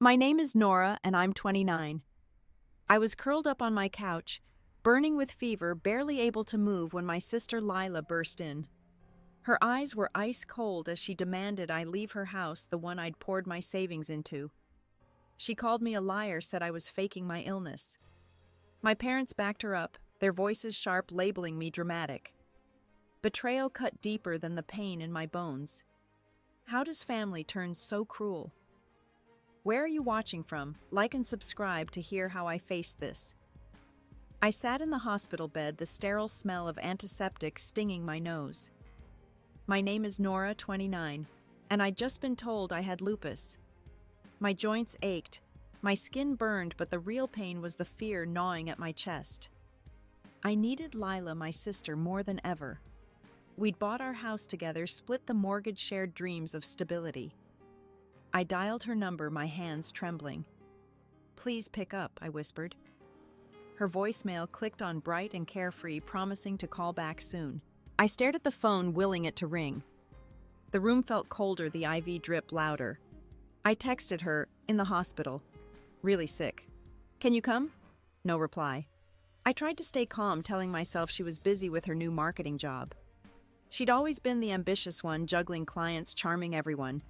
My name is Nora, and I'm 29. I was curled up on my couch, burning with fever, barely able to move when my sister Lila burst in. Her eyes were ice cold as she demanded I leave her house, the one I'd poured my savings into. She called me a liar, said I was faking my illness. My parents backed her up, their voices sharp, labeling me dramatic. Betrayal cut deeper than the pain in my bones. How does family turn so cruel? Where are you watching from? Like and subscribe to hear how I faced this. I sat in the hospital bed, the sterile smell of antiseptic stinging my nose. My name is Nora, 29, and I'd just been told I had lupus. My joints ached, my skin burned, but the real pain was the fear gnawing at my chest. I needed Lila, my sister, more than ever. We'd bought our house together, split the mortgage, shared dreams of stability. I dialed her number, my hands trembling. "Please pick up," I whispered. Her voicemail clicked on, bright and carefree, promising to call back soon. I stared at the phone, willing it to ring. The room felt colder, the IV drip louder. I texted her, "In the hospital. Really sick. Can you come?" No reply. I tried to stay calm, telling myself she was busy with her new marketing job. She'd always been the ambitious one, juggling clients, charming everyone.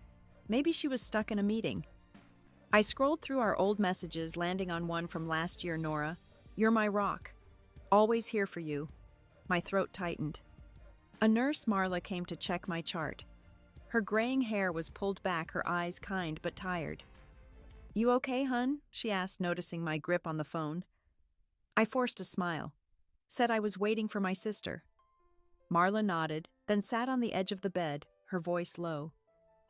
Maybe she was stuck in a meeting. I scrolled through our old messages, landing on one from last year. "Nora, you're my rock. Always here for you." My throat tightened. A nurse, Marla, came to check my chart. Her graying hair was pulled back, her eyes kind but tired. "You okay, hun?" she asked, noticing my grip on the phone. I forced a smile. Said I was waiting for my sister. Marla nodded, then sat on the edge of the bed, her voice low.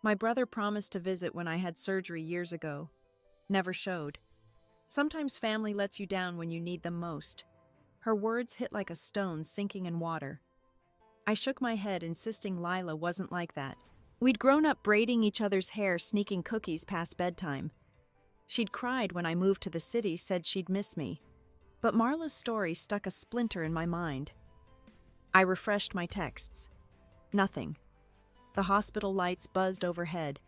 "My brother promised to visit when I had surgery years ago. Never showed. Sometimes family lets you down when you need them most." Her words hit like a stone sinking in water. I shook my head, insisting Lila wasn't like that. We'd grown up braiding each other's hair, sneaking cookies past bedtime. She'd cried when I moved to the city, said she'd miss me. But Marla's story stuck a splinter in my mind. I refreshed my texts. Nothing. The hospital lights buzzed overhead,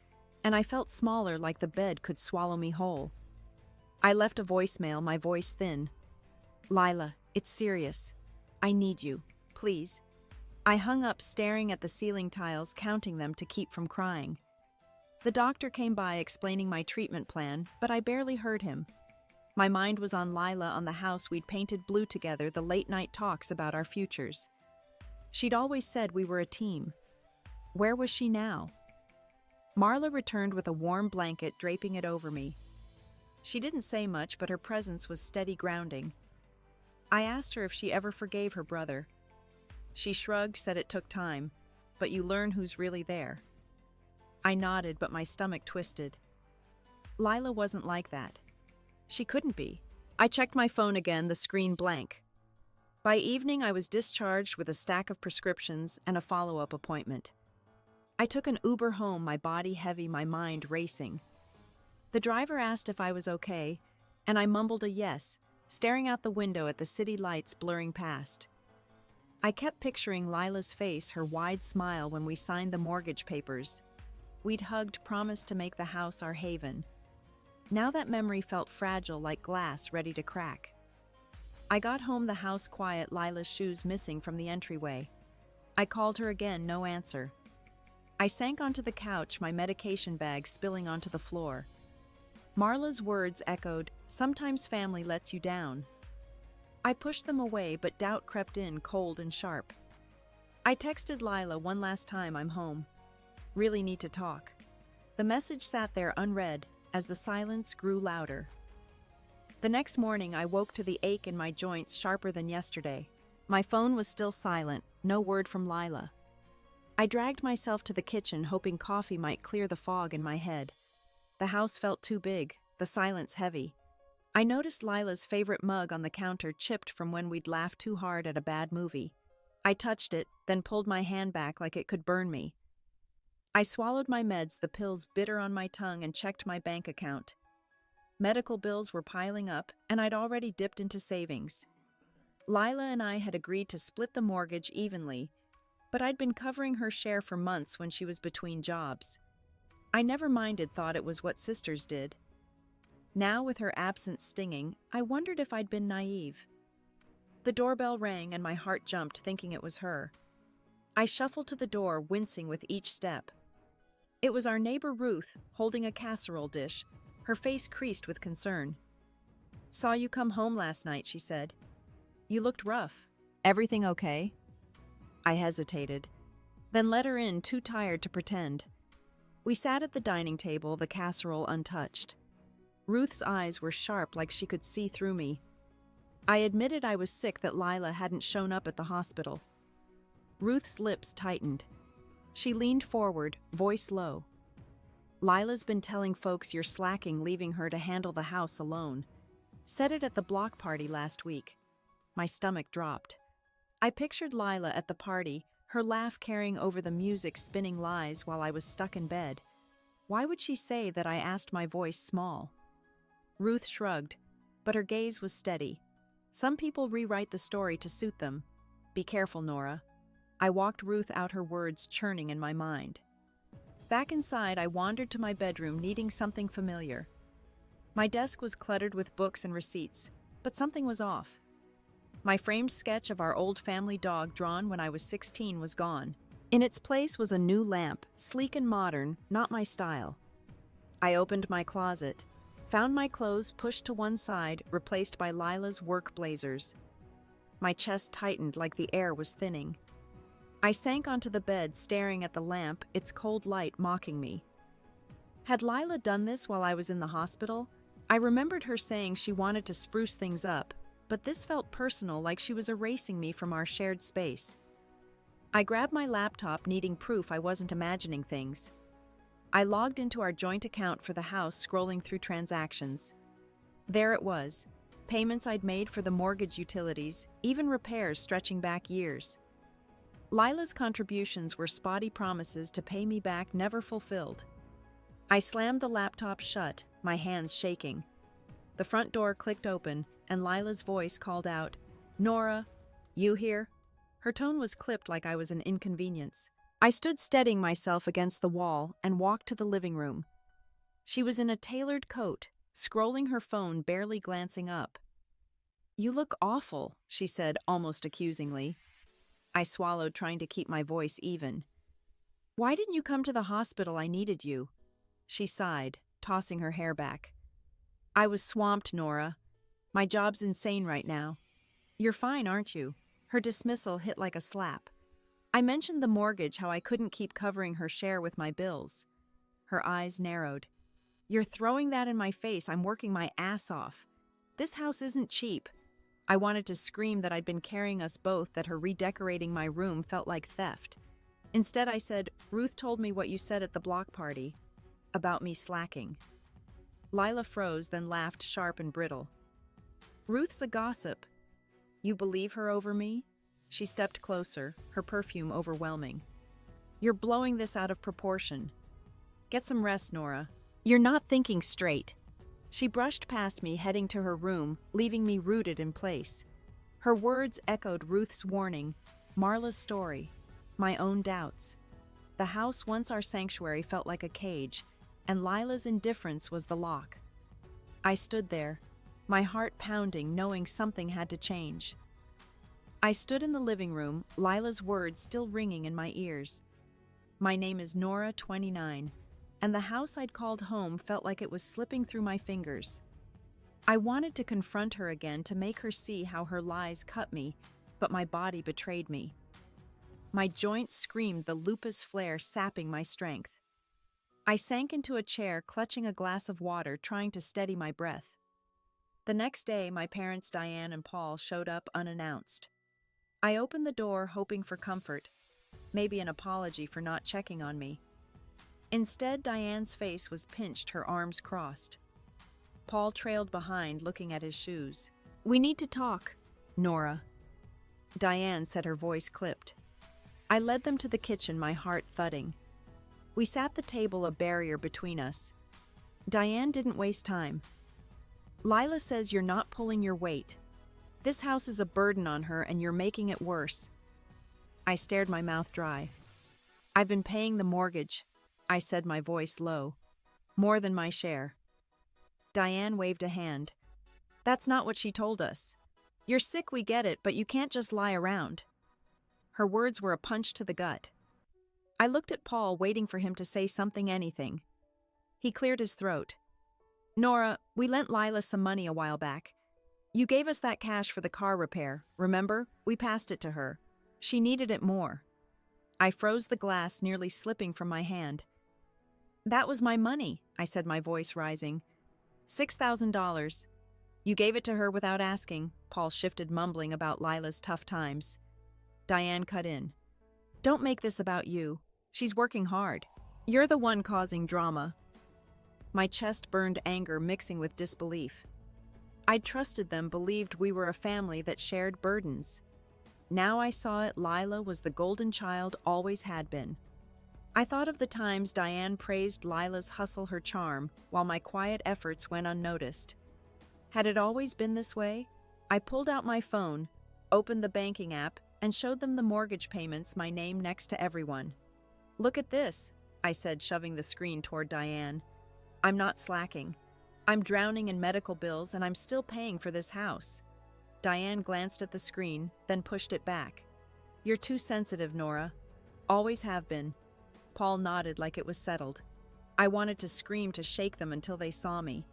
and I felt smaller, like the bed could swallow me whole. I left a voicemail, my voice thin. "Lila, it's serious. I need you. Please." I hung up, staring at the ceiling tiles, counting them to keep from crying. The doctor came by, explaining my treatment plan, but I barely heard him. My mind was on Lila, on the house we'd painted blue together, the late-night talks about our futures. She'd always said we were a team. Where was she now? Marla returned with a warm blanket, draping it over me. She didn't say much, but her presence was steady grounding. I asked her if she ever forgave her brother. She shrugged, said it took time, but you learn who's really there. I nodded, but my stomach twisted. Lila wasn't like that. She couldn't be. I checked my phone again, the screen blank. By evening, I was discharged with a stack of prescriptions and a follow-up appointment. I took an Uber home, my body heavy, my mind racing. The driver asked if I was okay, and I mumbled a yes, staring out the window at the city lights blurring past. I kept picturing Lila's face, her wide smile when we signed the mortgage papers. We'd hugged, promised to make the house our haven. Now that memory felt fragile, like glass ready to crack. I got home, the house quiet, Lila's shoes missing from the entryway. I called her again, no answer. I sank onto the couch, my medication bag spilling onto the floor. Marla's words echoed, "Sometimes family lets you down." I pushed them away, but doubt crept in, cold and sharp. I texted Lila one last time, "I'm home. Really need to talk." The message sat there unread as the silence grew louder. The next morning, I woke to the ache in my joints, sharper than yesterday. My phone was still silent, no word from Lila. I dragged myself to the kitchen, hoping coffee might clear the fog in my head. The house felt too big, the silence heavy. I noticed Lila's favorite mug on the counter, chipped from when we'd laughed too hard at a bad movie. I touched it, then pulled my hand back like it could burn me. I swallowed my meds, the pills bitter on my tongue, and checked my bank account. Medical bills were piling up, and I'd already dipped into savings. Lila and I had agreed to split the mortgage evenly, but I'd been covering her share for months when she was between jobs. I never minded, thought it was what sisters did. Now, with her absence stinging, I wondered if I'd been naive. The doorbell rang and my heart jumped, thinking it was her. I shuffled to the door, wincing with each step. It was our neighbor Ruth, holding a casserole dish, her face creased with concern. "Saw you come home last night," she said. "You looked rough. Everything okay?" I hesitated, then let her in, too tired to pretend. We sat at the dining table, the casserole untouched. Ruth's eyes were sharp, like she could see through me. I admitted I was sick, that Lila hadn't shown up at the hospital. Ruth's lips tightened. She leaned forward, voice low. "Lila's been telling folks you're slacking, leaving her to handle the house alone. Said it at the block party last week." My stomach dropped. I pictured Lila at the party, her laugh carrying over the music, spinning lies while I was stuck in bed. Why would she say that I asked my voice small? Ruth shrugged, but her gaze was steady. "Some people rewrite the story to suit them. Be careful, Nora." I walked Ruth out, her words churning in my mind. Back inside, I wandered to my bedroom, needing something familiar. My desk was cluttered with books and receipts, but something was off. My framed sketch of our old family dog, drawn when I was 16, was gone. In its place was a new lamp, sleek and modern, not my style. I opened my closet, found my clothes pushed to one side, replaced by Lila's work blazers. My chest tightened like the air was thinning. I sank onto the bed, staring at the lamp, its cold light mocking me. Had Lila done this while I was in the hospital? I remembered her saying she wanted to spruce things up, but this felt personal, like she was erasing me from our shared space. I grabbed my laptop, needing proof I wasn't imagining things. I logged into our joint account for the house, scrolling through transactions. There it was, payments I'd made for the mortgage, utilities, even repairs stretching back years. Lila's contributions were spotty promises to pay me back, never fulfilled. I slammed the laptop shut, my hands shaking. The front door clicked open, and Lila's voice called out, "Nora, you here?" Her tone was clipped, like I was an inconvenience. I stood steadying myself against the wall and walked to the living room. She was in a tailored coat, scrolling her phone, barely glancing up. "You look awful," she said, almost accusingly. I swallowed, trying to keep my voice even. "Why didn't you come to the hospital? I needed you." She sighed, tossing her hair back. "I was swamped, Nora. My job's insane right now." "You're fine, aren't you?" Her dismissal hit like a slap. I mentioned the mortgage, how I couldn't keep covering her share with my bills. Her eyes narrowed. "You're throwing that in my face. I'm working my ass off. This house isn't cheap." I wanted to scream that I'd been carrying us both, that her redecorating my room felt like theft. Instead, I said, "Ruth told me what you said at the block party, about me slacking." Lila froze, then laughed, sharp and brittle. "Ruth's a gossip. You believe her over me?" She stepped closer, her perfume overwhelming. "You're blowing this out of proportion. Get some rest, Nora. You're not thinking straight." She brushed past me, heading to her room, leaving me rooted in place. Her words echoed Ruth's warning, Marla's story, my own doubts. The house, once our sanctuary, felt like a cage, and Lila's indifference was the lock. I stood there, my heart pounding, knowing something had to change. I stood in the living room, Lila's words still ringing in my ears. "My name is Nora, 29. And the house I'd called home felt like it was slipping through my fingers. I wanted to confront her again, to make her see how her lies cut me, but my body betrayed me. My joints screamed, the lupus flare sapping my strength. I sank into a chair, clutching a glass of water, trying to steady my breath. The next day, my parents, Diane and Paul, showed up unannounced. I opened the door, hoping for comfort, maybe an apology for not checking on me. Instead, Diane's face was pinched, her arms crossed. Paul trailed behind, looking at his shoes. "We need to talk, Nora," Diane said, her voice clipped. I led them to the kitchen, my heart thudding. We sat the table, a barrier between us. Diane didn't waste time. "Lila says you're not pulling your weight. This house is a burden on her, and you're making it worse." I stared, my mouth dry. "I've been paying the mortgage," I said, my voice low. "More than my share." Diane waved a hand. That's not what she told us. You're sick, we get it, but you can't just lie around. Her words were a punch to the gut. I looked at Paul, waiting for him to say anything. He cleared his throat. Nora, we lent Lila some money a while back. You gave us that cash for the car repair, remember? We passed it to her. She needed it more. I froze the glass, nearly slipping from my hand. That was my money, I said, my voice rising. $6,000. You gave it to her without asking. Paul shifted, mumbling about Lila's tough times. Diane cut in. Don't make this about you. She's working hard. You're the one causing drama. My chest burned, anger mixing with disbelief. I'd trusted them, believed we were a family that shared burdens. Now I saw it, Lila was the golden child, always had been. I thought of the times Diane praised Lila's hustle, her charm, while my quiet efforts went unnoticed. Had it always been this way? I pulled out my phone, opened the banking app, and showed them the mortgage payments, my name next to everyone. Look at this, I said, shoving the screen toward Diane. I'm not slacking. I'm drowning in medical bills, and I'm still paying for this house. Diane glanced at the screen, then pushed it back. You're too sensitive, Nora. Always have been. Paul nodded like it was settled. I wanted to scream, to shake them until they saw me.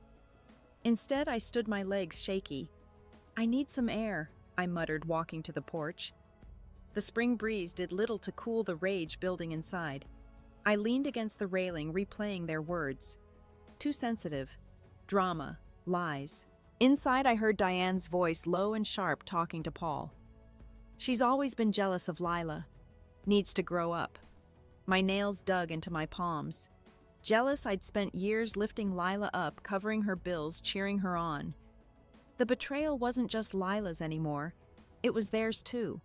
Instead, I stood, my legs shaky. I need some air, I muttered, walking to the porch. The spring breeze did little to cool the rage building inside. I leaned against the railing, replaying their words. Too sensitive. Drama. Lies. Inside, I heard Diane's voice, low and sharp, talking to Paul. She's always been jealous of Lila. Needs to grow up. My nails dug into my palms. Jealous I'd spent years lifting Lila up, covering her bills, cheering her on. The betrayal wasn't just Lila's anymore. It was theirs too.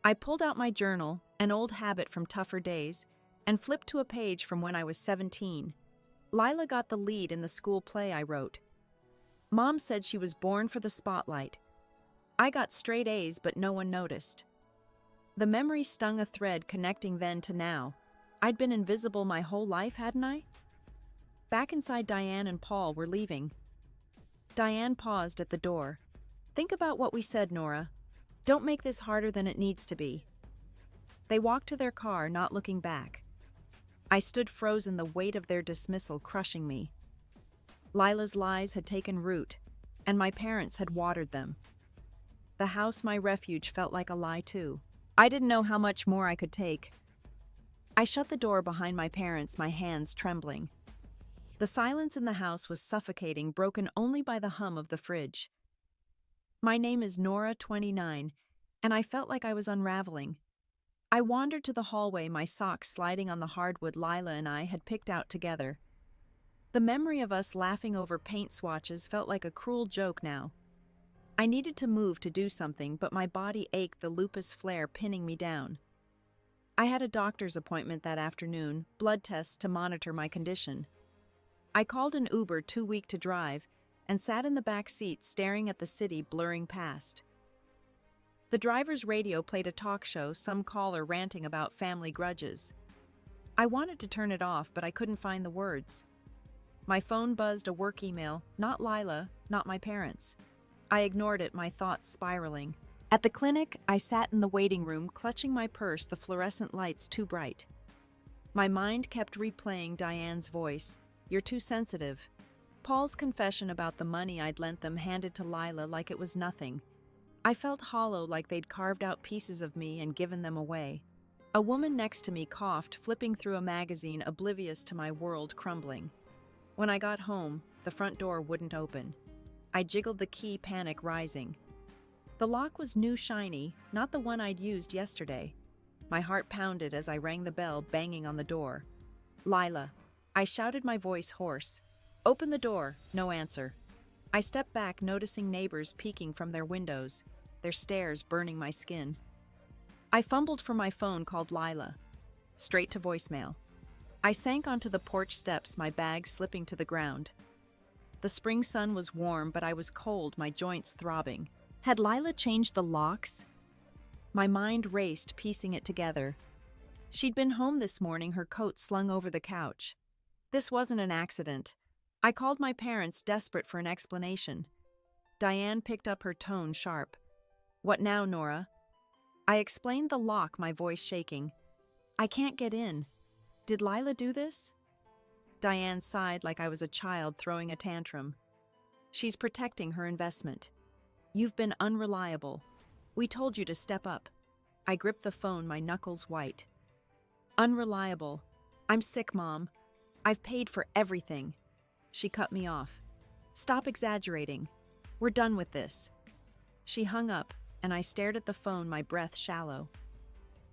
I pulled out my journal, an old habit from tougher days, and flipped to a page from when I was 17. Lila got the lead in the school play I wrote. Mom said she was born for the spotlight. I got straight A's, but no one noticed. The memory stung, a thread connecting then to now. I'd been invisible my whole life, hadn't I? Back inside, Diane and Paul were leaving. Diane paused at the door. Think about what we said, Nora. Don't make this harder than it needs to be. They walked to their car, not looking back. I stood frozen, the weight of their dismissal crushing me. Lila's lies had taken root, and my parents had watered them. The house, my refuge, felt like a lie too. I didn't know how much more I could take. I shut the door behind my parents, my hands trembling. The silence in the house was suffocating, broken only by the hum of the fridge. My name is Nora, 29, and I felt like I was unraveling. I wandered to the hallway, my socks sliding on the hardwood Lila and I had picked out together. The memory of us laughing over paint swatches felt like a cruel joke now. I needed to move, to do something, but my body ached, the lupus flare pinning me down. I had a doctor's appointment that afternoon, blood tests to monitor my condition. I called an Uber, too weak to drive, and sat in the back seat staring at the city blurring past. The driver's radio played a talk show, some caller ranting about family grudges. I wanted to turn it off, but I couldn't find the words. My phone buzzed, a work email, not Lila, not my parents. I ignored it, my thoughts spiraling. At the clinic, I sat in the waiting room, clutching my purse, the fluorescent lights too bright. My mind kept replaying Diane's voice. You're too sensitive. Paul's confession about the money I'd lent them, handed to Lila like it was nothing. I felt hollow, like they'd carved out pieces of me and given them away. A woman next to me coughed, flipping through a magazine, oblivious to my world crumbling. When I got home, the front door wouldn't open. I jiggled the key, panic rising. The lock was new, shiny, not the one I'd used yesterday. My heart pounded as I rang the bell, banging on the door. Lila. I shouted, my voice hoarse. Open the door. No answer. I stepped back, noticing neighbors peeking from their windows, their stares burning my skin. I fumbled for my phone, called Lila. Straight to voicemail. I sank onto the porch steps, my bag slipping to the ground. The spring sun was warm, but I was cold, my joints throbbing. Had Lila changed the locks? My mind raced, piecing it together. She'd been home this morning, her coat slung over the couch. This wasn't an accident. I called my parents, desperate for an explanation. Diane picked up her tone sharp. What now, Nora? I explained the lock, my voice shaking. I can't get in. Did Lila do this? Diane sighed like I was a child throwing a tantrum. She's protecting her investment. You've been unreliable. We told you to step up. I gripped the phone, my knuckles white. Unreliable. I'm sick, Mom. I've paid for everything. She cut me off. Stop exaggerating. We're done with this. She hung up, and I stared at the phone, my breath shallow.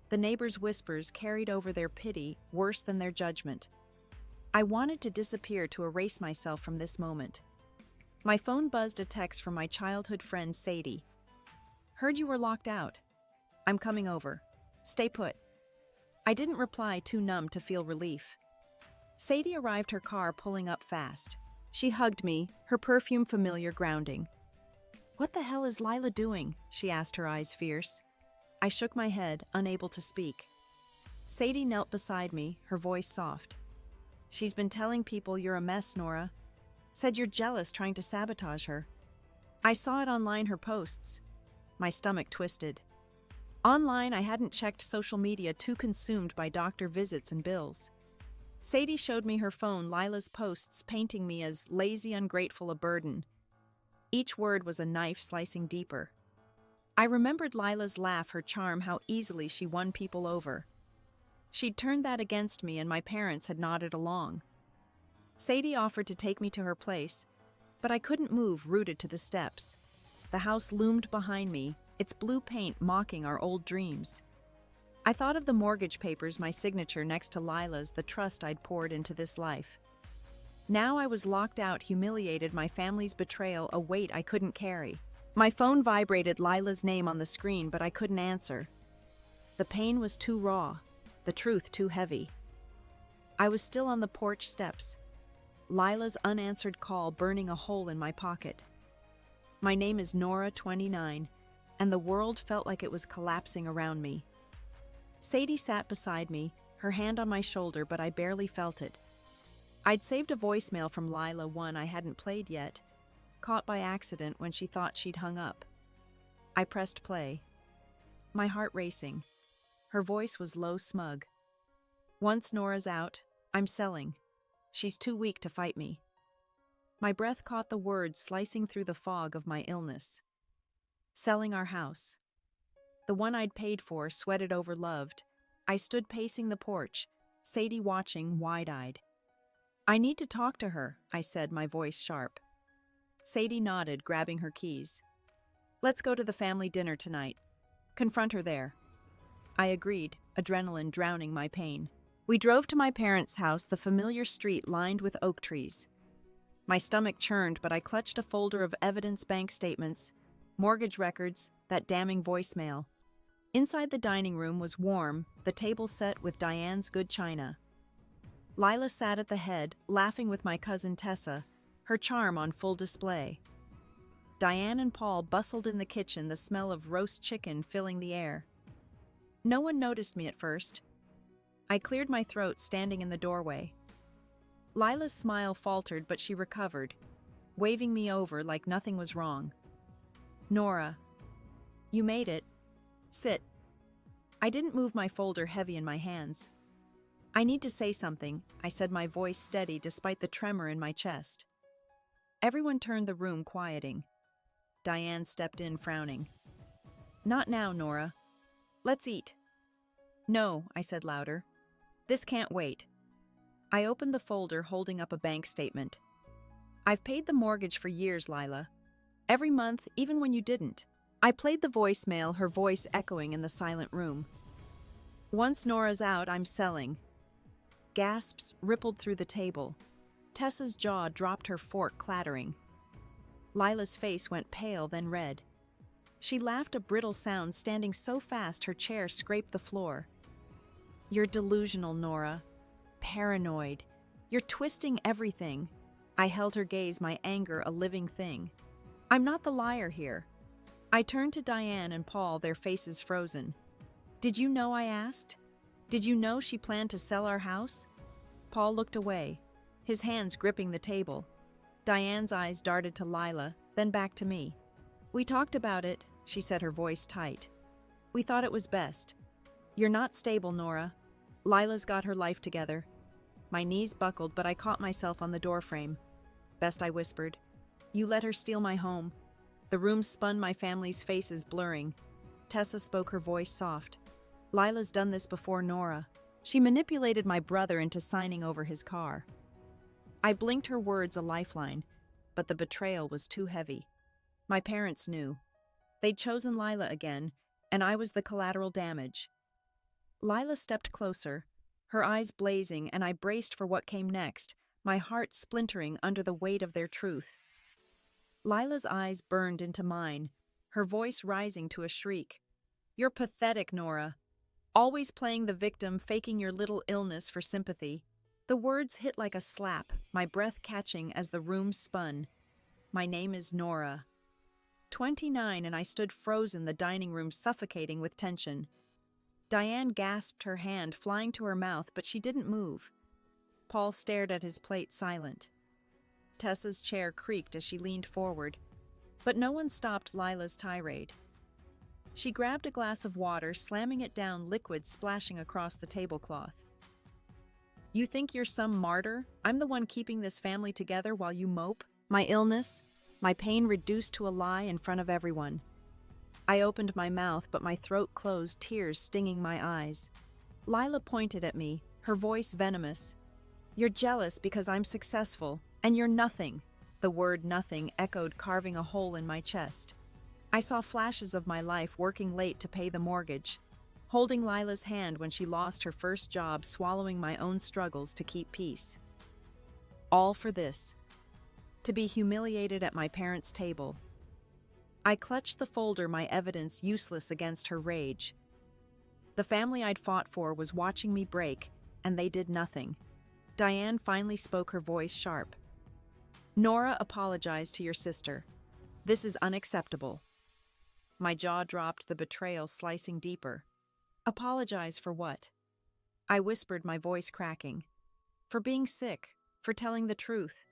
The neighbors' whispers carried over their pity, worse than their judgment. I wanted to disappear, to erase myself from this moment. My phone buzzed a text from my childhood friend Sadie. Heard you were locked out. I'm coming over. Stay put. I didn't reply, too numb to feel relief. Sadie arrived, her car pulling up fast. She hugged me, her perfume familiar, grounding. What the hell is Lila doing? She asked, her eyes fierce. I shook my head, unable to speak. Sadie knelt beside me, her voice soft. She's been telling people you're a mess, Nora. Said you're jealous, trying to sabotage her. I saw it online, her posts. My stomach twisted. Online, I hadn't checked social media, too consumed by doctor visits and bills. Sadie showed me her phone, Lila's posts, painting me as lazy, ungrateful, a burden. Each word was a knife slicing deeper. I remembered Lila's laugh, her charm, how easily she won people over. She'd turned that against me, and my parents had nodded along. Sadie offered to take me to her place, but I couldn't move, rooted to the steps. The house loomed behind me, its blue paint mocking our old dreams. I thought of the mortgage papers, my signature next to Lila's, the trust I'd poured into this life. Now I was locked out, humiliated, my family's betrayal, a weight I couldn't carry. My phone vibrated, Lila's name on the screen, but I couldn't answer. The pain was too raw, the truth too heavy. I was still on the porch steps, Lila's unanswered call burning a hole in my pocket. My name is Nora, 29, and the world felt like it was collapsing around me. Sadie sat beside me, her hand on my shoulder, but I barely felt it. I'd saved a voicemail from Lila, one I hadn't played yet, caught by accident when she thought she'd hung up. I pressed play, my heart racing. Her voice was low, smug. Once Nora's out, I'm selling. She's too weak to fight me. My breath caught the words slicing through the fog of my illness. Selling our house. The one I'd paid for, sweated over, loved. I stood pacing the porch, Sadie watching, wide-eyed. I need to talk to her, I said, my voice sharp. Sadie nodded, grabbing her keys. Let's go to the family dinner tonight. Confront her there. I agreed, adrenaline drowning my pain. We drove to my parents' house, the familiar street lined with oak trees. My stomach churned, but I clutched a folder of evidence, bank statements, mortgage records, that damning voicemail. Inside the dining room was warm, the table set with Diane's good china. Lila sat at the head, laughing with my cousin Tessa, her charm on full display. Diane and Paul bustled in the kitchen, the smell of roast chicken filling the air. No one noticed me at first. I cleared my throat, standing in the doorway. Lila's smile faltered, but she recovered, waving me over like nothing was wrong. Nora, you made it. Sit. I didn't move, my folder heavy in my hands. I need to say something, I said, my voice steady despite the tremor in my chest. Everyone turned, the room quieting. Diane stepped in, frowning. Not now, Nora. Let's eat. No, I said louder. This can't wait. I opened the folder, holding up a bank statement. I've paid the mortgage for years, Lila. Every month, even when you didn't. I played the voicemail, her voice echoing in the silent room. Once Nora's out, I'm selling. Gasps rippled through the table. Tessa's jaw dropped, her fork clattering. Lila's face went pale, then red. She laughed, a brittle sound, standing so fast her chair scraped the floor. You're delusional, Nora. Paranoid. You're twisting everything. I held her gaze, my anger a living thing. I'm not the liar here. I turned to Diane and Paul, their faces frozen. Did you know, I asked? Did you know she planned to sell our house? Paul looked away, his hands gripping the table. Diane's eyes darted to Lila, then back to me. "We talked about it," she said, her voice tight. "We thought it was best. You're not stable, Nora. Lila's got her life together." My knees buckled, but I caught myself on the doorframe. "Best," I whispered. "You let her steal my home." The room spun, my family's faces blurring. Tessa spoke, her voice soft. "Lila's done this before, Nora. She manipulated my brother into signing over his car." I blinked, her words a lifeline, but the betrayal was too heavy. My parents knew. They'd chosen Lila again, and I was the collateral damage. Lila stepped closer, her eyes blazing, and I braced for what came next, my heart splintering under the weight of their truth. Lila's eyes burned into mine, her voice rising to a shriek. "You're pathetic, Nora. Always playing the victim, faking your little illness for sympathy." The words hit like a slap, my breath catching as the room spun. My name is Nora. 29, and I stood frozen, the dining room suffocating with tension. Diane gasped, her hand flying to her mouth, but she didn't move. Paul stared at his plate, silent. Tessa's chair creaked as she leaned forward, but no one stopped Lila's tirade. She grabbed a glass of water, slamming it down, liquid splashing across the tablecloth. "You think you're some martyr? I'm the one keeping this family together while you mope? My illness, my pain reduced to a lie in front of everyone." I opened my mouth, but my throat closed, tears stinging my eyes. Lila pointed at me, her voice venomous. "You're jealous because I'm successful, and you're nothing." The word nothing echoed, carving a hole in my chest. I saw flashes of my life, working late to pay the mortgage, holding Lila's hand when she lost her first job, swallowing my own struggles to keep peace. All for this. To be humiliated at my parents' table. I clutched the folder, my evidence useless against her rage. The family I'd fought for was watching me break, and they did nothing. Diane finally spoke, her voice sharp. "Nora, apologize to your sister. This is unacceptable." My jaw dropped, the betrayal slicing deeper. "Apologize for what?" I whispered, my voice cracking. "For being sick, for telling the truth."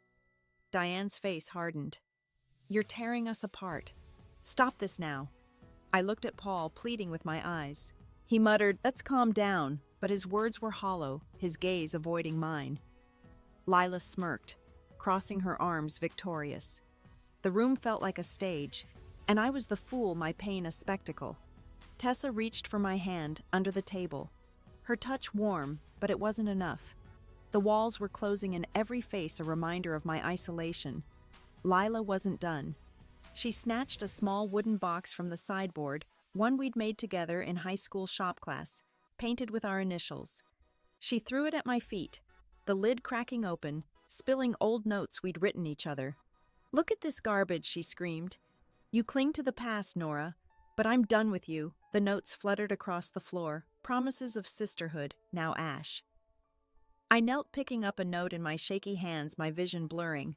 Diane's face hardened. "You're tearing us apart. Stop this now." I looked at Paul, pleading with my eyes. He muttered, "Let's calm down," but his words were hollow, his gaze avoiding mine. Lila smirked, crossing her arms, victorious. The room felt like a stage, and I was the fool, my pain a spectacle. Tessa reached for my hand under the table. Her touch warm, but it wasn't enough. The walls were closing in, every face a reminder of my isolation. Lila wasn't done. She snatched a small wooden box from the sideboard, one we'd made together in high school shop class, painted with our initials. She threw it at my feet, the lid cracking open, spilling old notes we'd written each other. "Look at this garbage," she screamed. "You cling to the past, Nora, but I'm done with you." The notes fluttered across the floor, promises of sisterhood, now ash. I knelt, picking up a note in my shaky hands, my vision blurring.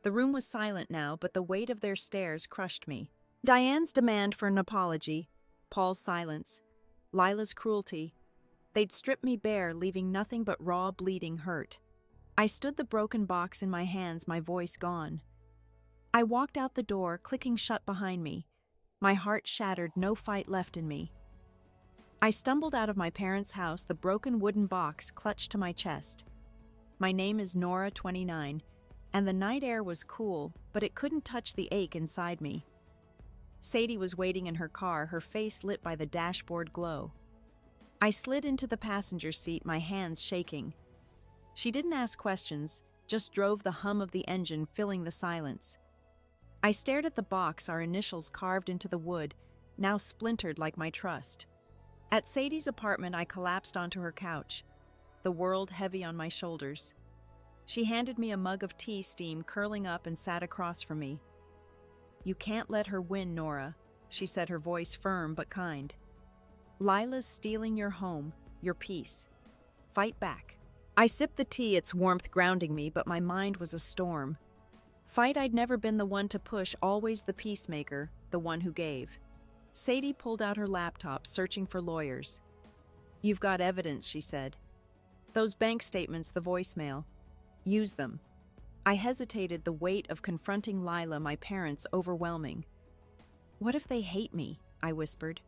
The room was silent now, but the weight of their stares crushed me. Diane's demand for an apology, Paul's silence, Lila's cruelty. They'd stripped me bare, leaving nothing but raw, bleeding hurt. I stood, the broken box in my hands, my voice gone. I walked out the door, clicking shut behind me. My heart shattered, no fight left in me. I stumbled out of my parents' house, the broken wooden box clutched to my chest. My name is Nora, 29, and the night air was cool, but it couldn't touch the ache inside me. Sadie was waiting in her car, her face lit by the dashboard glow. I slid into the passenger seat, my hands shaking. She didn't ask questions, just drove, the hum of the engine filling the silence. I stared at the box, our initials carved into the wood, now splintered like my trust. At Sadie's apartment, I collapsed onto her couch, the world heavy on my shoulders. She handed me a mug of tea, steam curling up, and sat across from me. "You can't let her win, Nora," she said, her voice firm but kind. "Lila's stealing your home, your peace. Fight back." I sipped the tea, its warmth grounding me, but my mind was a storm. Fight, I'd never been the one to push, always the peacemaker, the one who gave. Sadie pulled out her laptop, searching for lawyers. "You've got evidence," she said. "Those bank statements, the voicemail. Use them." I hesitated, the weight of confronting Lila, my parents, overwhelming. "What if they hate me?" I whispered.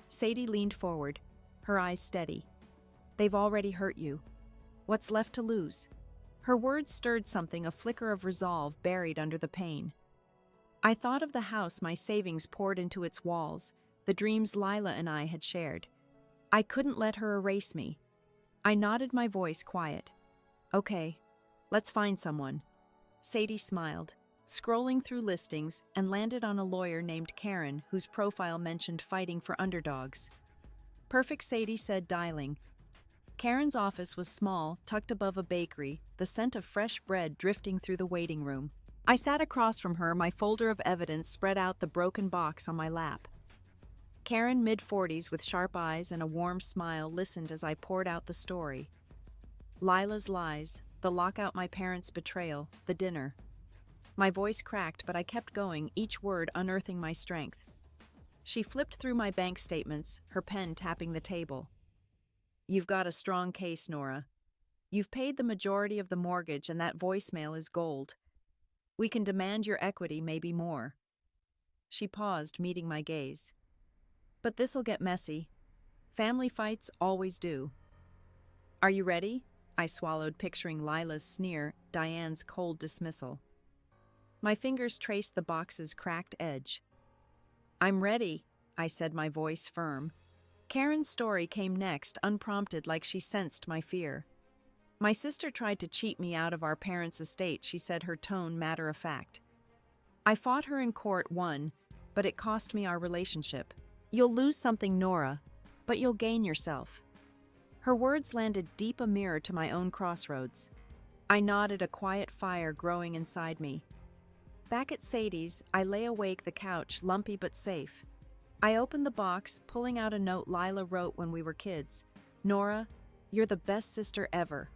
Sadie leaned forward, her eyes steady. "They've already hurt you. What's left to lose?" Her words stirred something, a flicker of resolve buried under the pain. I thought of the house my savings poured into its walls, the dreams Lila and I had shared. I couldn't let her erase me. I nodded, my voice quiet. "Okay, let's find someone." Sadie smiled, scrolling through listings, and landed on a lawyer named Karen, whose profile mentioned fighting for underdogs. "Perfect," Sadie said, dialing. Karen's office was small, tucked above a bakery, the scent of fresh bread drifting through the waiting room. I sat across from her, my folder of evidence spread out, the broken box on my lap. Karen, mid-40s with sharp eyes and a warm smile, listened as I poured out the story. Lila's lies, the lockout, my parents' betrayal, the dinner. My voice cracked, but I kept going, each word unearthing my strength. She flipped through my bank statements, her pen tapping the table. "You've got a strong case, Nora. You've paid the majority of the mortgage, and that voicemail is gold. We can demand your equity, maybe more." She paused, meeting my gaze. "But this'll get messy. Family fights always do." "Are you ready?" I swallowed, picturing Lila's sneer, Diane's cold dismissal. My fingers traced the box's cracked edge. "I'm ready," I said, my voice firm. Karen's story came next, unprompted, like she sensed my fear. "My sister tried to cheat me out of our parents' estate," she said, her tone matter of fact. "I fought her in court, won, but it cost me our relationship. You'll lose something, Nora, but you'll gain yourself." Her words landed deep, a mirror to my own crossroads. I nodded, a quiet fire growing inside me. Back at Sadie's, I lay awake, the couch, lumpy but safe. I opened the box, pulling out a note Lila wrote when we were kids. "Nora, you're the best sister ever."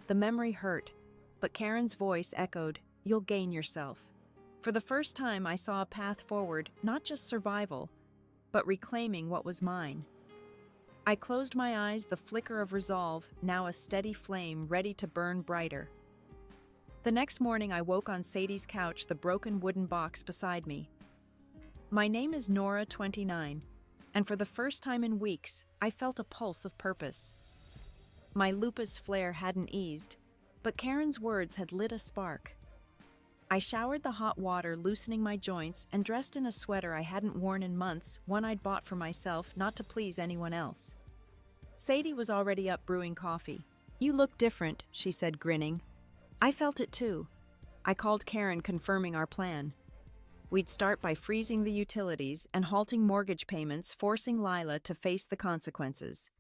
The memory hurt, but Karen's voice echoed, "You'll gain yourself." For the first time, I saw a path forward, not just survival, but reclaiming what was mine. I closed my eyes, the flicker of resolve, now a steady flame ready to burn brighter. The next morning, I woke on Sadie's couch, the broken wooden box beside me. My name is Nora, 29, and for the first time in weeks, I felt a pulse of purpose. My lupus flare hadn't eased, but Karen's words had lit a spark. I showered the hot water, loosening my joints, and dressed in a sweater I hadn't worn in months, one I'd bought for myself, not to please anyone else. Sadie was already up brewing coffee. "You look different," she said, grinning. I felt it too. I called Karen, confirming our plan. We'd start by freezing the utilities and halting mortgage payments, forcing Lila to face the consequences.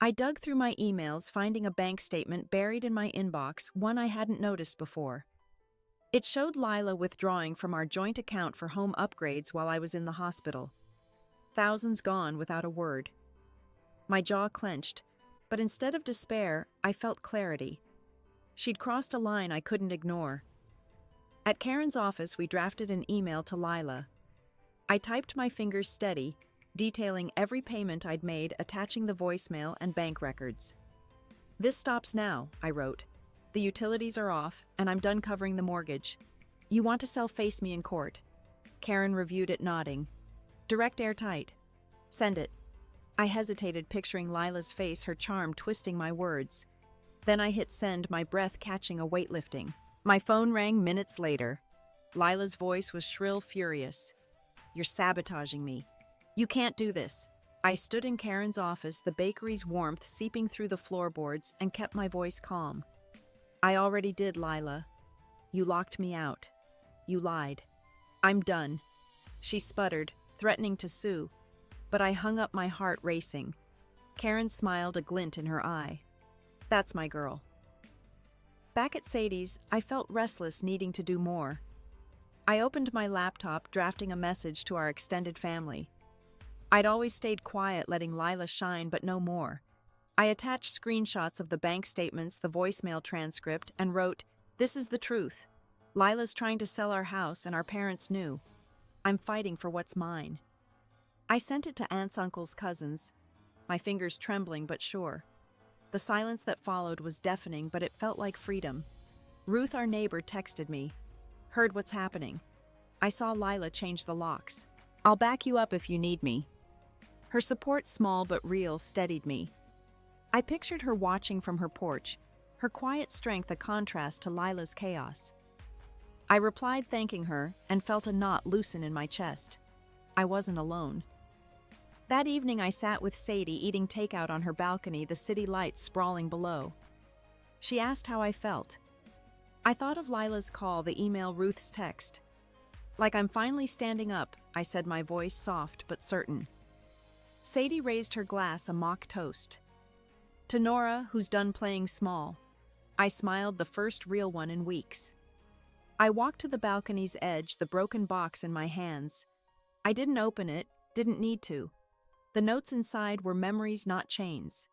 I dug through my emails, finding a bank statement buried in my inbox, one I hadn't noticed before. It showed Lila withdrawing from our joint account for home upgrades while I was in the hospital. Thousands gone without a word. My jaw clenched, but instead of despair, I felt clarity. She'd crossed a line I couldn't ignore. At Karen's office, we drafted an email to Lila. I typed, my fingers steady, detailing every payment I'd made, attaching the voicemail and bank records. "This stops now," I wrote. "The utilities are off, and I'm done covering the mortgage. You want to sell, face me in court." Karen reviewed it, nodding. "Direct, airtight. Send it." I hesitated, picturing Lila's face, her charm twisting my words. Then I hit send, my breath catching a weightlifting. My phone rang minutes later. Lila's voice was shrill, furious. "You're sabotaging me. You can't do this." I stood in Karen's office, the bakery's warmth seeping through the floorboards, and kept my voice calm. "I already did, Lila. You locked me out. You lied. I'm done." She sputtered, threatening to sue, but I hung up, my heart racing. Karen smiled, a glint in her eye. "That's my girl." Back at Sadie's, I felt restless, needing to do more. I opened my laptop, drafting a message to our extended family. I'd always stayed quiet, letting Lila shine, but no more. I attached screenshots of the bank statements, the voicemail transcript, and wrote, "This is the truth. Lila's trying to sell our house, and our parents knew. I'm fighting for what's mine." I sent it to aunts, uncles, cousins, my fingers trembling but sure. The silence that followed was deafening, but it felt like freedom. Ruth, our neighbor, texted me. Heard what's happening. I saw Lila change the locks. I'll back you up if you need me. Her support, small but real, steadied me. I pictured her watching from her porch, her quiet strength a contrast to Lila's chaos. I replied thanking her and felt a knot loosen in my chest. I wasn't alone. That evening I sat with Sadie eating takeout on her balcony, the city lights sprawling below. She asked how I felt. I thought of Lila's call, the email, Ruth's text. Like I'm finally standing up, I said, my voice soft but certain. Sadie raised her glass, a mock toast. To Nora, who's done playing small. I smiled, the first real one in weeks. I walked to the balcony's edge, the broken box in my hands. I didn't open it, didn't need to. The notes inside were memories, not chains.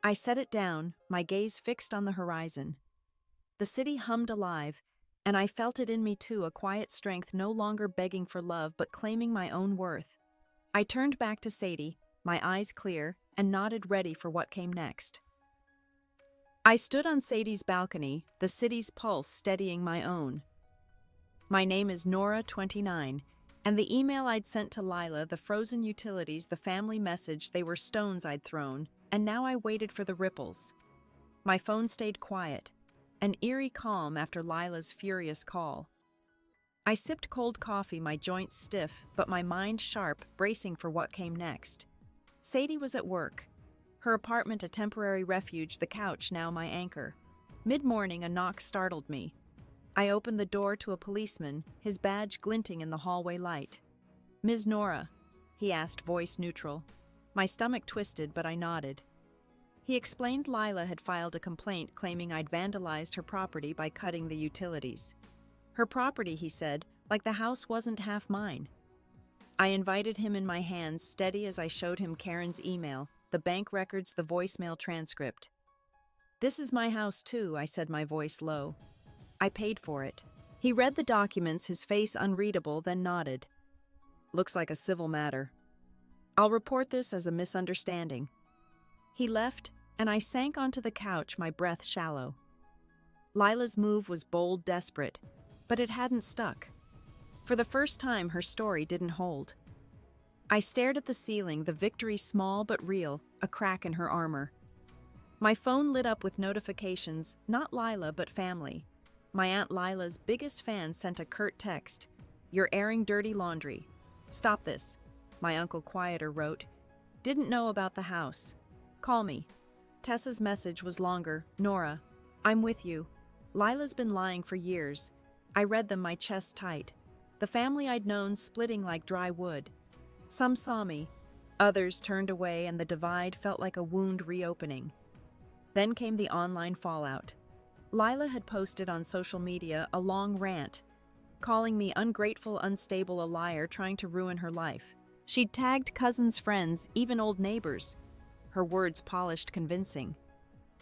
I set it down, my gaze fixed on the horizon. The city hummed alive, and I felt it in me too, a quiet strength no longer begging for love but claiming my own worth. I turned back to Sadie, my eyes clear, and nodded, ready for what came next. I stood on Sadie's balcony, the city's pulse steadying my own. My name is Nora, 29, and the email I'd sent to Lila, the frozen utilities, the family message, they were stones I'd thrown, and now I waited for the ripples. My phone stayed quiet, an eerie calm after Lila's furious call. I sipped cold coffee, my joints stiff, but my mind sharp, bracing for what came next. Sadie was at work. Her apartment a temporary refuge, the couch now my anchor. Mid-morning, a knock startled me. I opened the door to a policeman, his badge glinting in the hallway light. "Ms. Nora," he asked, voice neutral. My stomach twisted, but I nodded. He explained Lila had filed a complaint claiming I'd vandalized her property by cutting the utilities. Her property, he said, like the house wasn't half mine. I invited him in my hands, steady as I showed him Karen's email, the bank records, the voicemail transcript. "This is my house too," I said, my voice low. "I paid for it." He read the documents, his face unreadable, then nodded. "Looks like a civil matter. I'll report this as a misunderstanding." He left, and I sank onto the couch, my breath shallow. Lila's move was bold, desperate, but it hadn't stuck. For the first time, her story didn't hold. I stared at the ceiling, the victory small but real, a crack in her armor. My phone lit up with notifications, not Lila but family. My Aunt Lila's biggest fan sent a curt text. "You're airing dirty laundry. Stop this." My Uncle Quieter wrote, "Didn't know about the house. Call me." Tessa's message was longer. "Nora, I'm with you. Lila's been lying for years." I read them, my chest tight. The family I'd known splitting like dry wood. Some saw me, others turned away, and the divide felt like a wound reopening. Then came the online fallout. Lila had posted on social media a long rant, calling me ungrateful, unstable, a liar trying to ruin her life. She'd tagged cousins, friends, even old neighbors. Her words polished, convincing.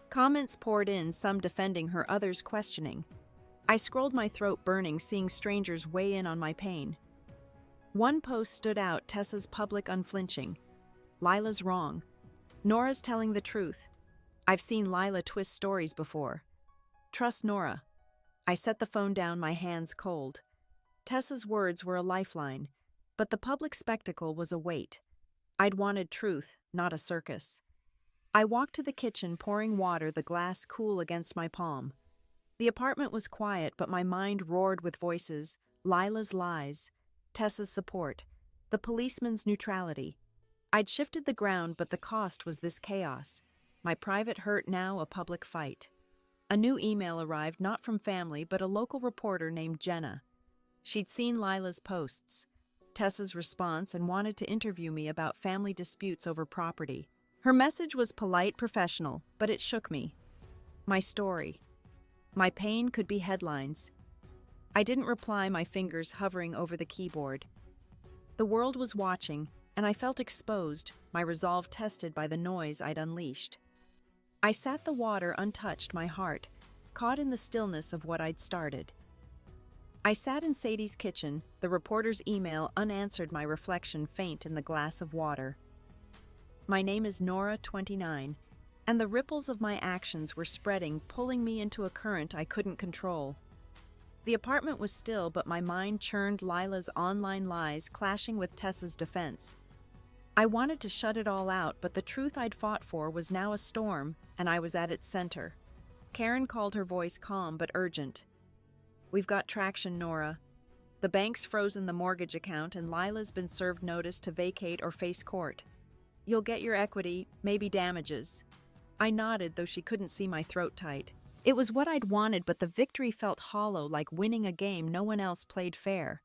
Comments poured in, some defending her, others questioning. I scrolled, my throat burning, seeing strangers weigh in on my pain. One post stood out, Tessa's public unflinching. "Lila's wrong. Nora's telling the truth. I've seen Lila twist stories before. Trust Nora." I set the phone down, my hands cold. Tessa's words were a lifeline, but the public spectacle was a weight. I'd wanted truth, not a circus. I walked to the kitchen, pouring water, the glass cool against my palm. The apartment was quiet, but my mind roared with voices. Lila's lies, Tessa's support, the policeman's neutrality. I'd shifted the ground, but the cost was this chaos. My private hurt, now a public fight. A new email arrived, not from family, but a local reporter named Jenna. She'd seen Lila's posts, Tessa's response, and wanted to interview me about family disputes over property. Her message was polite, professional, but it shook me. My story. My pain could be headlines. I didn't reply, my fingers hovering over the keyboard. The world was watching, and I felt exposed, my resolve tested by the noise I'd unleashed. I sat the water untouched, my heart caught in the stillness of what I'd started. I sat in Sadie's kitchen, the reporter's email unanswered, my reflection faint in the glass of water. My name is Nora, 29, and the ripples of my actions were spreading, pulling me into a current I couldn't control. The apartment was still, but my mind churned Lila's online lies clashing with Tessa's defense. I wanted to shut it all out, but the truth I'd fought for was now a storm, and I was at its center. Karen called, her voice calm but urgent. "We've got traction, Nora. The bank's frozen the mortgage account, and Lila's been served notice to vacate or face court. You'll get your equity, maybe damages." I nodded, though she couldn't see my throat tight. It was what I'd wanted, but the victory felt hollow, like winning a game no one else played fair.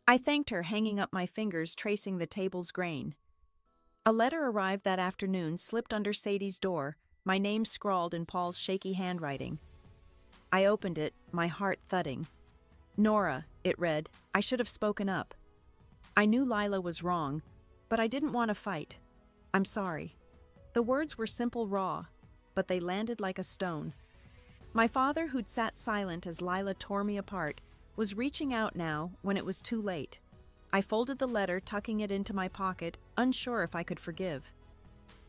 I thanked her, hanging up my fingers, tracing the table's grain. A letter arrived that afternoon, slipped under Sadie's door, my name scrawled in Paul's shaky handwriting. I opened it, my heart thudding. "Nora," it read, "I should have spoken up. I knew Lila was wrong, but I didn't want to fight. I'm sorry." The words were simple, raw, but they landed like a stone. My father, who'd sat silent as Lila tore me apart, was reaching out now when it was too late. I folded the letter, tucking it into my pocket, unsure if I could forgive.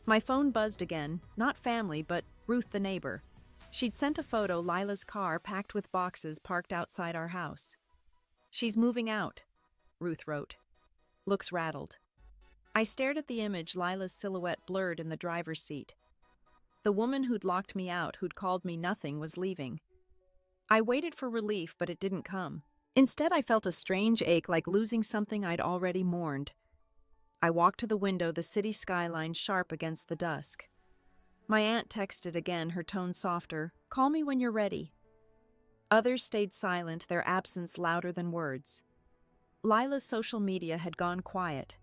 My phone buzzed again, not family, but Ruth the neighbor. She'd sent a photo, Lila's car packed with boxes parked outside our house. "She's moving out," Ruth wrote. "Looks rattled." I stared at the image, Lila's silhouette blurred in the driver's seat. The woman who'd locked me out, who'd called me nothing, was leaving. I waited for relief, but it didn't come. Instead, I felt a strange ache, like losing something I'd already mourned. I walked to the window, the city skyline sharp against the dusk. My aunt texted again, her tone softer. "Call me when you're ready." Others stayed silent, their absence louder than words. Lila's social media had gone quiet,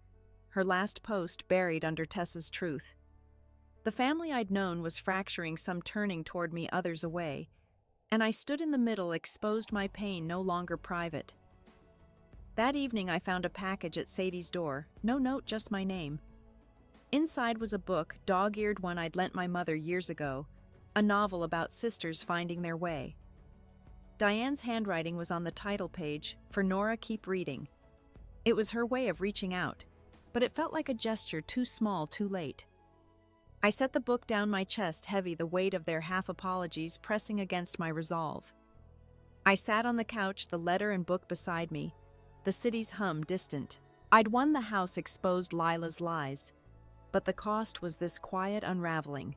her last post buried under Tessa's truth. The family I'd known was fracturing, some turning toward me, others away, and I stood in the middle, exposed, my pain no longer private. That evening I found a package at Sadie's door, no note, just my name. Inside was a book, dog-eared one I'd lent my mother years ago, a novel about sisters finding their way. Diane's handwriting was on the title page, "For Nora, keep reading." It was her way of reaching out, but it felt like a gesture too small, too late. I set the book down, my chest heavy, the weight of their half-apologies pressing against my resolve. I sat on the couch, the letter and book beside me, the city's hum distant. I'd won the house, exposed Lila's lies, but the cost was this quiet unraveling.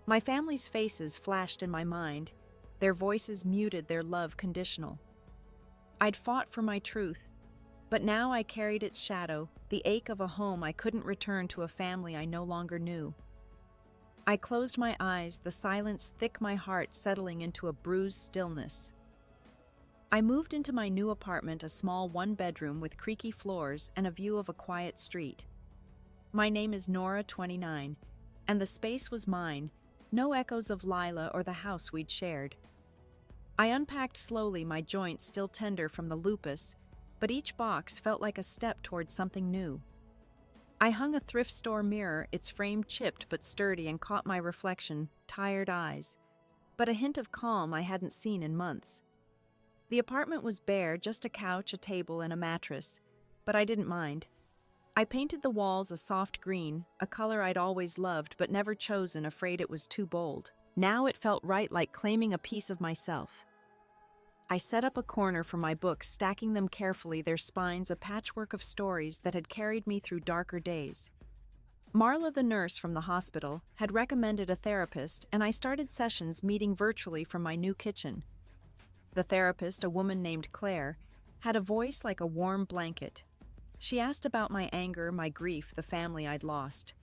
My family's faces flashed in my mind, their voices muted, their love conditional. I'd fought for my truth, but now I carried its shadow, the ache of a home I couldn't return, to a family I no longer knew. I closed my eyes, the silence thick, my heart settling into a bruised stillness. I moved into my new apartment, a small one-bedroom with creaky floors and a view of a quiet street. My name is Nora, 29, and the space was mine, no echoes of Lila or the house we'd shared. I unpacked slowly, my joints still tender from the lupus, but each box felt like a step toward something new. I hung a thrift store mirror, its frame chipped but sturdy, and caught my reflection, tired eyes, but a hint of calm I hadn't seen in months. The apartment was bare, just a couch, a table, and a mattress, but I didn't mind. I painted the walls a soft green, a color I'd always loved but never chosen, afraid it was too bold. Now it felt right, like claiming a piece of myself. I set up a corner for my books, stacking them carefully, their spines a patchwork of stories that had carried me through darker days. Marla, the nurse from the hospital, had recommended a therapist, and I started sessions, meeting virtually from my new kitchen. The therapist, a woman named Claire, had a voice like a warm blanket. She asked about my anger, my grief, the family I'd lost.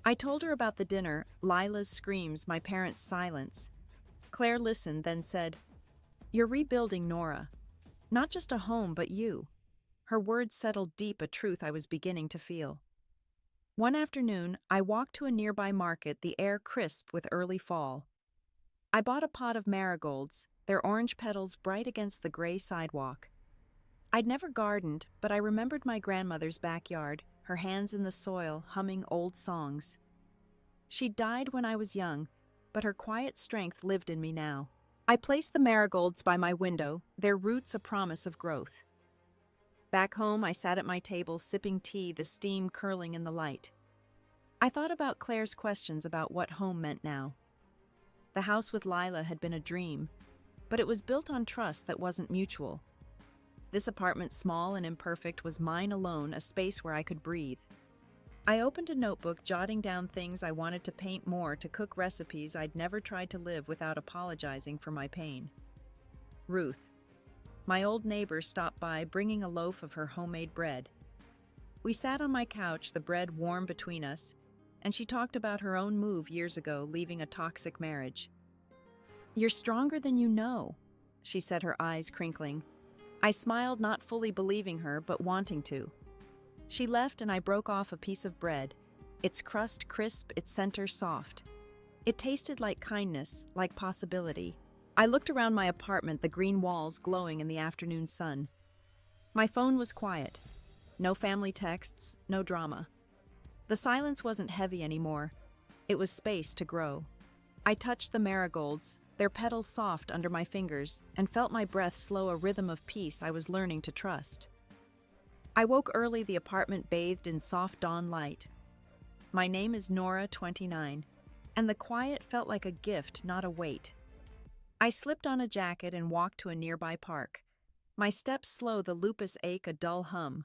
I told her about the dinner, Lila's screams, my parents' silence. Claire listened, then said, "You're rebuilding, Nora. Not just a home, but you." Her words settled deep, a truth I was beginning to feel. One afternoon, I walked to a nearby market, the air crisp with early fall. I bought a pot of marigolds, their orange petals bright against the gray sidewalk. I'd never gardened, but I remembered my grandmother's backyard, her hands in the soil, humming old songs. She'd died when I was young, but her quiet strength lived in me now. I placed the marigolds by my window, their roots a promise of growth. Back home, I sat at my table, sipping tea, the steam curling in the light. I thought about Claire's questions about what home meant now. The house with Lila had been a dream, but it was built on trust that wasn't mutual. This apartment, small and imperfect, was mine alone, a space where I could breathe. I opened a notebook, jotting down things I wanted to paint more, to cook recipes I'd never tried, to live without apologizing for my pain. Ruth, my old neighbor, stopped by, bringing a loaf of her homemade bread. We sat on my couch, the bread warm between us, and she talked about her own move years ago, leaving a toxic marriage. "You're stronger than you know," she said, her eyes crinkling. I smiled, not fully believing her, but wanting to. She left, and I broke off a piece of bread, its crust crisp, its center soft. It tasted like kindness, like possibility. I looked around my apartment, the green walls glowing in the afternoon sun. My phone was quiet. No family texts, no drama. The silence wasn't heavy anymore. It was space to grow. I touched the marigolds, their petals soft under my fingers, and felt my breath slow, a rhythm of peace I was learning to trust. I woke early, the apartment bathed in soft dawn light. My name is Nora, 29, and the quiet felt like a gift, not a weight. I slipped on a jacket and walked to a nearby park. My steps slow, the lupus ache a dull hum.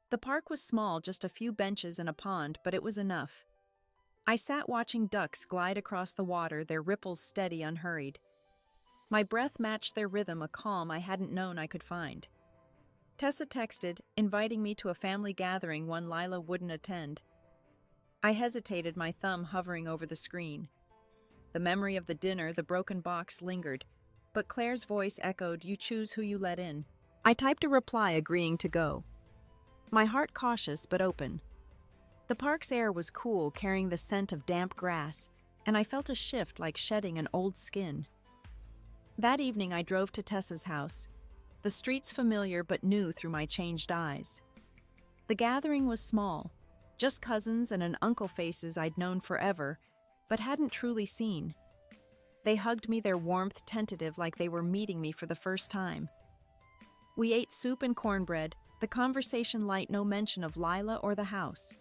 The park was small, just a few benches and a pond, but it was enough. I sat watching ducks glide across the water, their ripples steady, unhurried. My breath matched their rhythm, a calm I hadn't known I could find. Tessa texted, inviting me to a family gathering, one Lila wouldn't attend. I hesitated, my thumb hovering over the screen. The memory of the dinner, the broken box, lingered, but Claire's voice echoed, "You choose who you let in." I typed a reply, agreeing to go. My heart cautious but open. The park's air was cool, carrying the scent of damp grass, and I felt a shift, like shedding an old skin. That evening I drove to Tessa's house, the streets familiar but new through my changed eyes. The gathering was small, just cousins and an uncle, faces I'd known forever, but hadn't truly seen. They hugged me, their warmth tentative, like they were meeting me for the first time. We ate soup and cornbread, the conversation light, no mention of Lila or the house.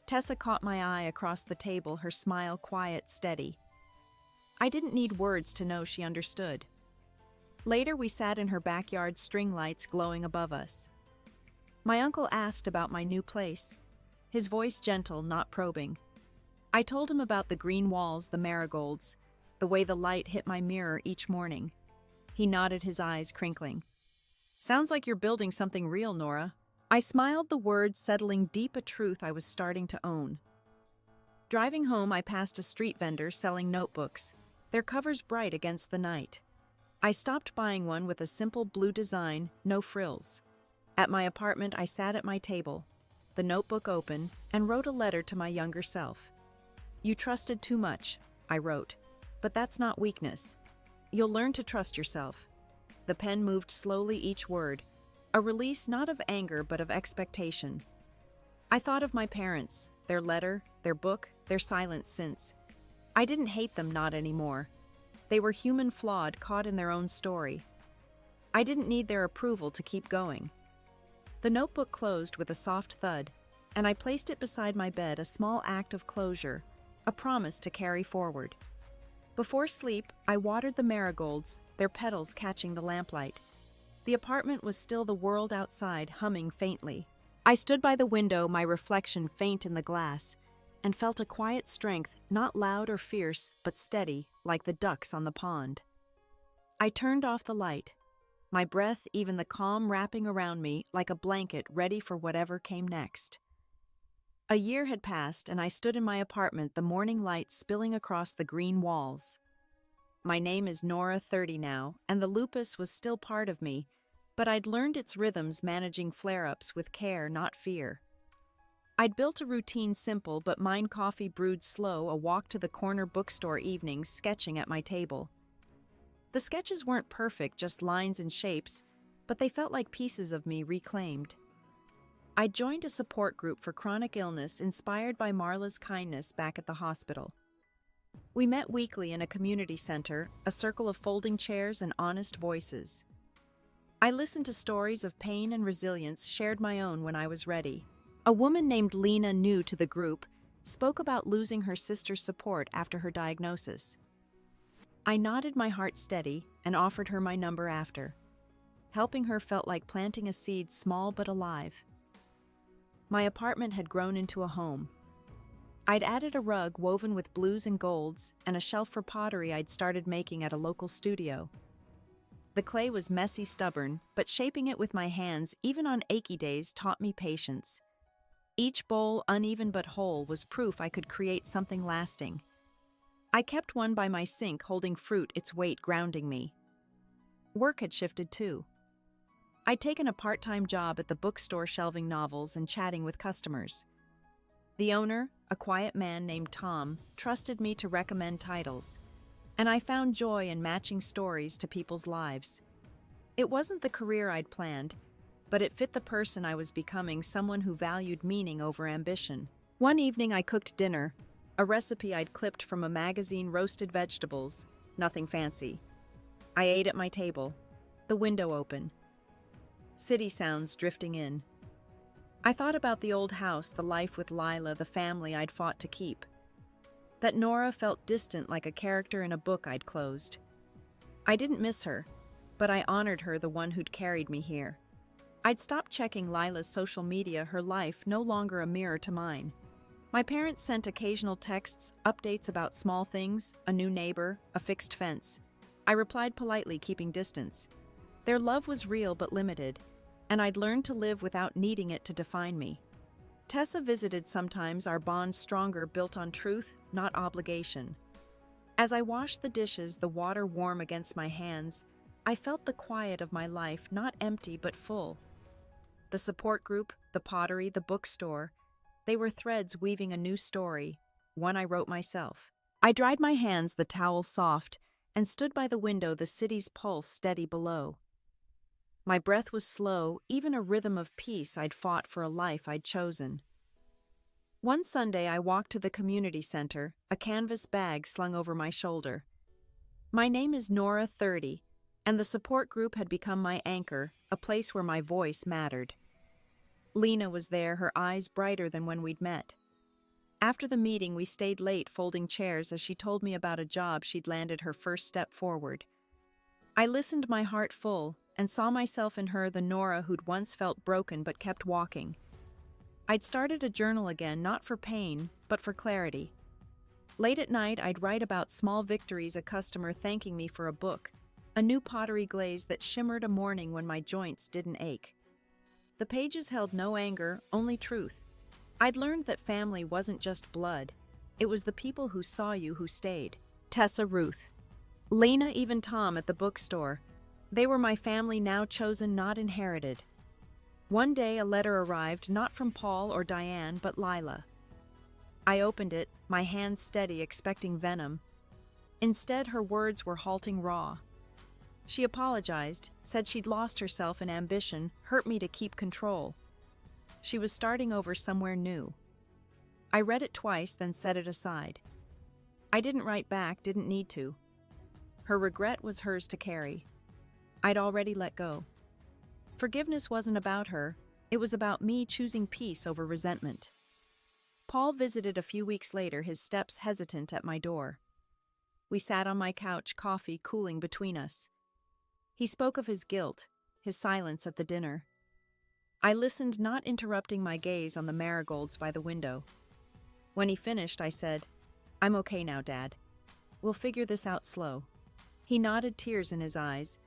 Tessa caught my eye across the table, her smile quiet, steady. I didn't need words to know she understood. Later we sat in her backyard, string lights glowing above us. My uncle asked about my new place, his voice gentle, not probing. I told him about the green walls, the marigolds, the way the light hit my mirror each morning. He nodded, his eyes crinkling. "Sounds like you're building something real, Nora." I smiled, the words settling deep, a truth I was starting to own. Driving home, I passed a street vendor selling notebooks, their covers bright against the night. I stopped, buying one with a simple blue design, no frills. At my apartment, I sat at my table, the notebook open, and wrote a letter to my younger self. "You trusted too much," I wrote, "but that's not weakness. You'll learn to trust yourself." The pen moved slowly, each word, a release not of anger but of expectation. I thought of my parents, their letter, their book, their silence since. I didn't hate them, not anymore. They were human, flawed, caught in their own story. I didn't need their approval to keep going. The notebook closed with a soft thud, and I placed it beside my bed, a small act of closure, a promise to carry forward. Before sleep, I watered the marigolds, their petals catching the lamplight. The apartment was still, the world outside humming faintly. I stood by the window, my reflection faint in the glass, and felt a quiet strength, not loud or fierce, but steady, like the ducks on the pond. I turned off the light, my breath, even the calm, wrapping around me like a blanket, ready for whatever came next. A year had passed, and I stood in my apartment, the morning light spilling across the green walls. My name is Nora, 30 now, and the lupus was still part of me, but I'd learned its rhythms, managing flare-ups with care, not fear. I'd built a routine, simple but mine, coffee brewed slow, a walk to the corner bookstore evenings, sketching at my table. The sketches weren't perfect, just lines and shapes, but they felt like pieces of me reclaimed. I joined a support group for chronic illness, inspired by Marla's kindness back at the hospital. We met weekly in a community center, a circle of folding chairs and honest voices. I listened to stories of pain and resilience, shared my own when I was ready. A woman named Lena, new to the group, spoke about losing her sister's support after her diagnosis. I nodded, my heart steady, and offered her my number after. Helping her felt like planting a seed, small but alive. My apartment had grown into a home. I'd added a rug woven with blues and golds and a shelf for pottery I'd started making at a local studio. The clay was messy, stubborn, but shaping it with my hands, even on achy days, taught me patience. Each bowl, uneven but whole, was proof I could create something lasting. I kept one by my sink, holding fruit, its weight grounding me. Work had shifted too. I'd taken a part-time job at the bookstore shelving novels and chatting with customers. The owner, a quiet man named Tom, trusted me to recommend titles, and I found joy in matching stories to people's lives. It wasn't the career I'd planned, but it fit the person I was becoming, someone who valued meaning over ambition. One evening I cooked dinner, a recipe I'd clipped from a magazine, roasted vegetables, nothing fancy. I ate at my table, the window open. City sounds drifting in. I thought about the old house, the life with Lila, the family I'd fought to keep. That Nora felt distant, like a character in a book I'd closed. I didn't miss her, but I honored her, the one who'd carried me here. I'd stopped checking Lila's social media, her life no longer a mirror to mine. My parents sent occasional texts, updates about small things, a new neighbor, a fixed fence. I replied politely, keeping distance. Their love was real but limited, and I'd learned to live without needing it to define me. Tessa visited sometimes, our bond stronger, built on truth, not obligation. As I washed the dishes, the water warm against my hands, I felt the quiet of my life, not empty but full. The support group, the pottery, the bookstore, they were threads weaving a new story, one I wrote myself. I dried my hands, the towel soft, and stood by the window, the city's pulse steady below. My breath was slow, even a rhythm of peace I'd fought for, a life I'd chosen. One Sunday I walked to the community center, a canvas bag slung over my shoulder. My name is Nora, 30, and the support group had become my anchor, a place where my voice mattered. Lena was there, her eyes brighter than when we'd met. After the meeting, we stayed late folding chairs as she told me about a job she'd landed, her first step forward. I listened, my heart full, and saw myself in her, the Nora who'd once felt broken but kept walking. I'd started a journal again, not for pain, but for clarity. Late at night, I'd write about small victories, a customer thanking me for a book, a new pottery glaze that shimmered, a morning when my joints didn't ache. The pages held no anger, only truth. I'd learned that family wasn't just blood. It was the people who saw you who stayed. Tessa, Ruth, Lena, even Tom at the bookstore. They were my family, now chosen, not inherited. One day a letter arrived, not from Paul or Diane, but Lila. I opened it, my hands steady, expecting venom. Instead, her words were halting, raw. She apologized, said she'd lost herself in ambition, hurt me to keep control. She was starting over somewhere new. I read it twice, then set it aside. I didn't write back, didn't need to. Her regret was hers to carry. I'd already let go. Forgiveness wasn't about her, it was about me choosing peace over resentment. Paul visited a few weeks later, his steps hesitant at my door. We sat on my couch, coffee cooling between us. He spoke of his guilt, his silence at the dinner. I listened, not interrupting, my gaze on the marigolds by the window. When he finished, I said, "I'm okay now, Dad. We'll figure this out slow." He nodded, tears in his eyes,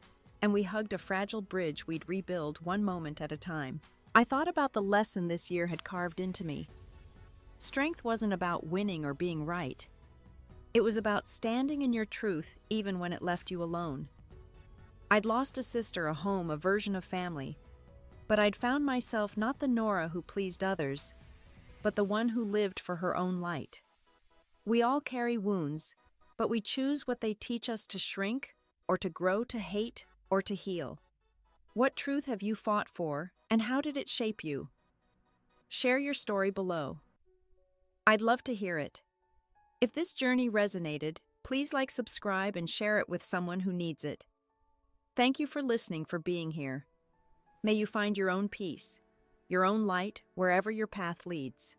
and we hugged, a fragile bridge we'd rebuild one moment at a time. I thought about the lesson this year had carved into me. Strength wasn't about winning or being right. It was about standing in your truth even when it left you alone. I'd lost a sister, a home, a version of family, but I'd found myself not the Nora who pleased others, but the one who lived for her own light. We all carry wounds, but we choose what they teach us, to shrink, or to grow, to hate, or to heal. What truth have you fought for, and how did it shape you? Share your story below. I'd love to hear it. If this journey resonated, please like, subscribe, and share it with someone who needs it. Thank you for listening, for being here. May you find your own peace, your own light, wherever your path leads.